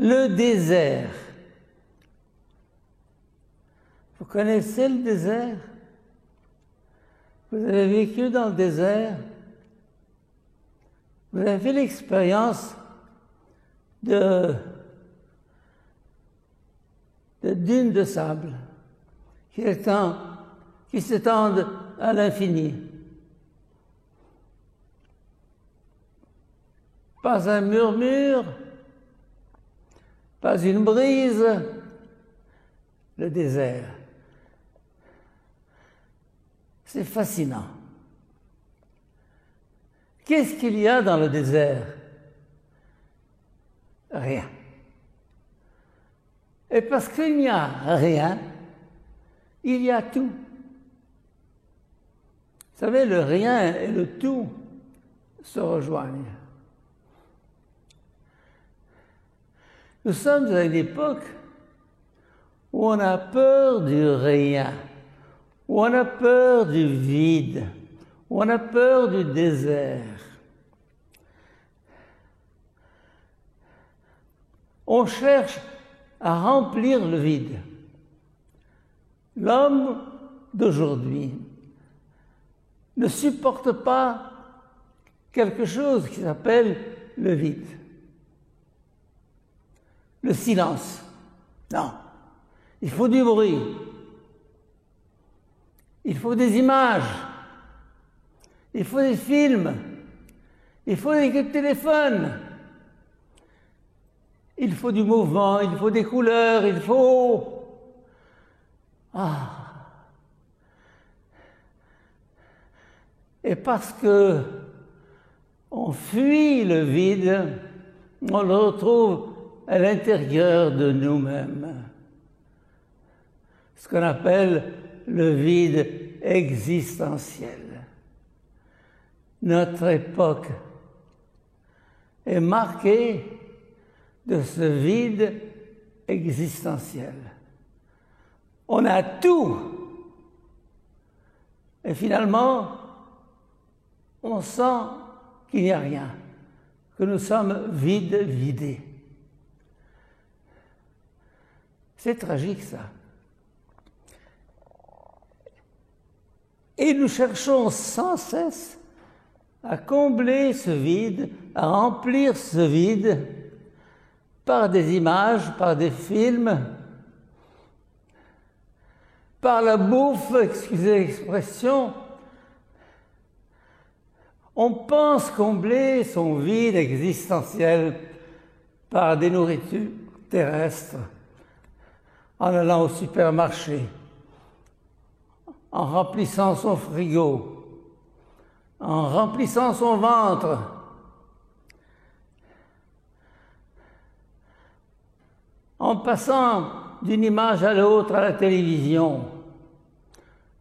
Le désert. Vous connaissez le désert? Vous avez vécu dans le désert? Vous avez fait l'expérience de dunes de sable qui s'étendent à l'infini. Pas un murmure, pas une brise, le désert. C'est fascinant. Qu'est-ce qu'il y a dans le désert? Rien. Et parce qu'il n'y a rien, il y a tout. Vous savez, le rien et le tout se rejoignent. Nous sommes à une époque où on a peur du rien, où on a peur du vide, où on a peur du désert. On cherche à remplir le vide. L'homme d'aujourd'hui ne supporte pas quelque chose qui s'appelle le vide. Le silence. Non. Il faut du bruit. Il faut des images. Il faut des films. Il faut des téléphones. Il faut du mouvement, il faut des couleurs, il faut... Ah. Et parce que on fuit le vide, on le retrouve à l'intérieur de nous-mêmes. Ce qu'on appelle le vide existentiel. Notre époque est marquée de ce vide existentiel. On a tout. Et finalement, on sent qu'il n'y a rien, que nous sommes vidés. C'est tragique, ça. Et nous cherchons sans cesse à combler ce vide, à remplir ce vide par des images, par des films, par la bouffe, excusez l'expression. On pense combler son vide existentiel par des nourritures terrestres, en allant au supermarché, en remplissant son frigo, en remplissant son ventre, en passant d'une image à l'autre à la télévision,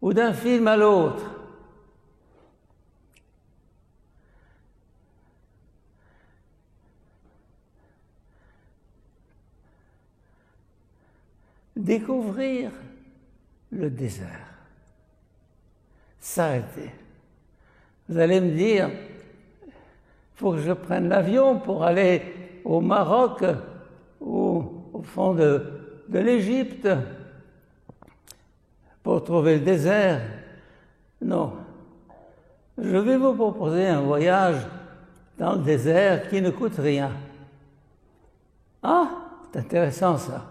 ou d'un film à l'autre. Découvrir le désert. S'arrêter. Vous allez me dire, il faut que je prenne l'avion pour aller au Maroc ou au fond de l'Égypte pour trouver le désert. Non. Je vais vous proposer un voyage dans le désert qui ne coûte rien. Ah, c'est intéressant ça.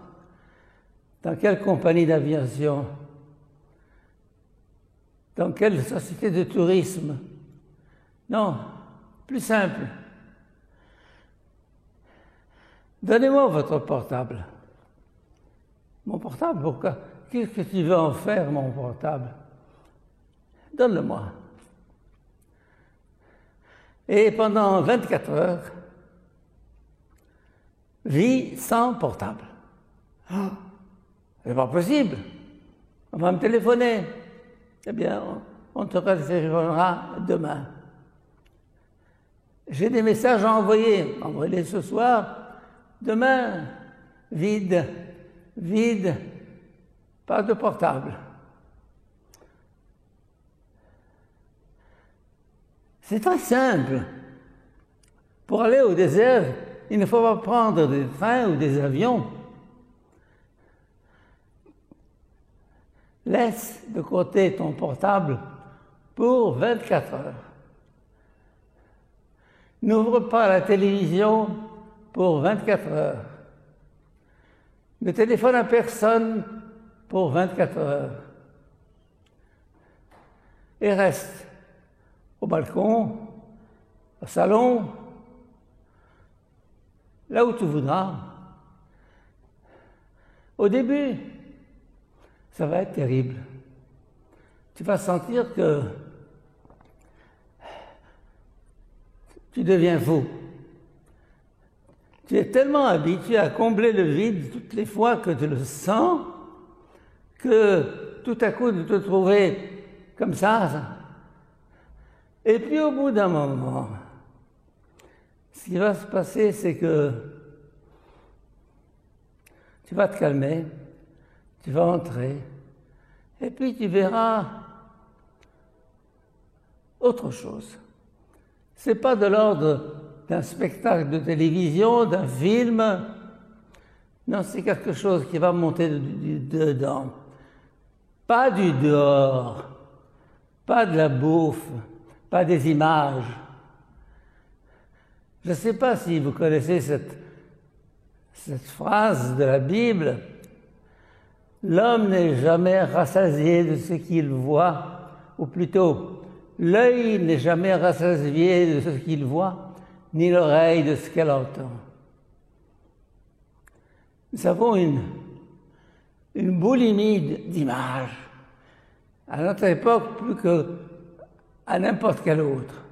Dans quelle compagnie d'aviation? Dans quelle société de tourisme? Non, plus simple. Donnez-moi votre portable. Mon portable, pourquoi? Qu'est-ce que tu veux en faire, mon portable? Donne-le-moi. Et pendant 24 heures, vis sans portable. Oh, c'est pas possible. On va me téléphoner. Eh bien, on te téléphonera demain. J'ai des messages à envoyer. Envoyez-les ce soir. Demain, vide, pas de portable. C'est très simple. Pour aller au désert, il ne faut pas prendre des trains ou des avions. Laisse de côté ton portable pour 24 heures. N'ouvre pas la télévision pour 24 heures. Ne téléphone à personne pour 24 heures. Et reste au balcon, au salon, là où tu voudras. Au début, ça va être terrible. Tu vas sentir que tu deviens fou. Tu es tellement habitué à combler le vide toutes les fois que tu le sens que tout à coup de te trouver comme ça. Et puis au bout d'un moment, ce qui va se passer, c'est que tu vas te calmer, tu vas entrer, et puis tu verras autre chose. Ce n'est pas de l'ordre d'un spectacle de télévision, d'un film. Non, c'est quelque chose qui va monter dedans. Pas du dehors, pas de la bouffe, pas des images. Je ne sais pas si vous connaissez cette phrase de la Bible. L'homme n'est jamais rassasié de ce qu'il voit, ou plutôt, l'œil n'est jamais rassasié de ce qu'il voit, ni l'oreille de ce qu'elle entend. Nous avons une boulimie d'images, à notre époque plus qu'à n'importe quelle autre.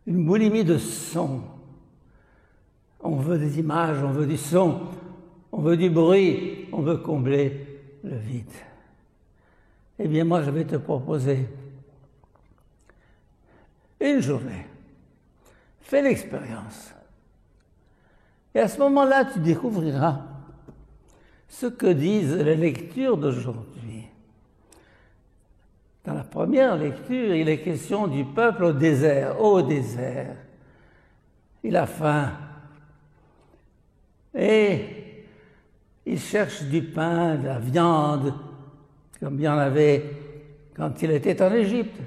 Une boulimie de sons. On veut des images, on veut du son, on veut du bruit, on veut combler le vide. Eh bien, moi, je vais te proposer une journée. Fais l'expérience. Et à ce moment-là, tu découvriras ce que disent les lectures d'aujourd'hui. Dans la première lecture, il est question du peuple au désert. Au désert, il a faim. Et il cherche du pain, de la viande, comme il y en avait quand il était en Égypte.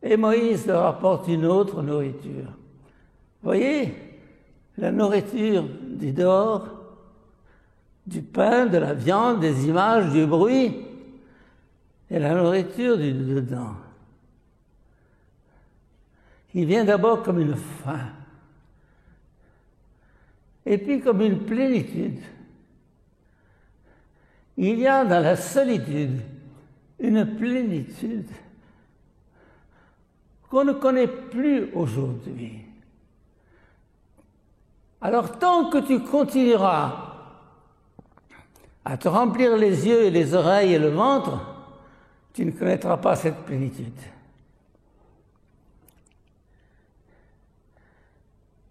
Et Moïse leur apporte une autre nourriture. Vous voyez, la nourriture du dehors, du pain, de la viande, des images, du bruit, et la nourriture du dedans. Il vient d'abord comme une faim, et puis comme une plénitude. Il y a dans la solitude une plénitude qu'on ne connaît plus aujourd'hui. Alors tant que tu continueras à te remplir les yeux et les oreilles et le ventre, tu ne connaîtras pas cette plénitude.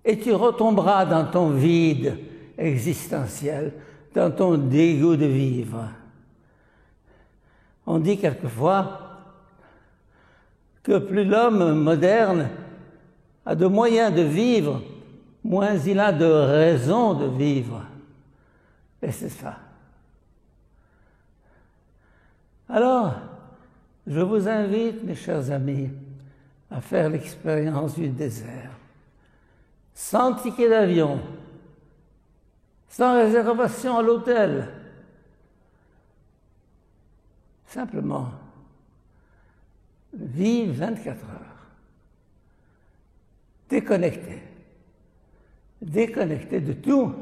Et tu retomberas dans ton vide existentiel, dans ton dégoût de vivre. On dit quelquefois que plus l'homme moderne a de moyens de vivre, moins il a de raisons de vivre. Et c'est ça. Alors, je vous invite, mes chers amis, à faire l'expérience du désert. Sans ticket d'avion, sans réservation à l'hôtel. Simplement, vivre 24 heures. Déconnecté de tout,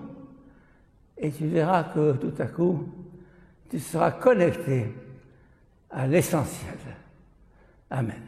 et tu verras que tout à coup, tu seras connecté à l'essentiel. Amen.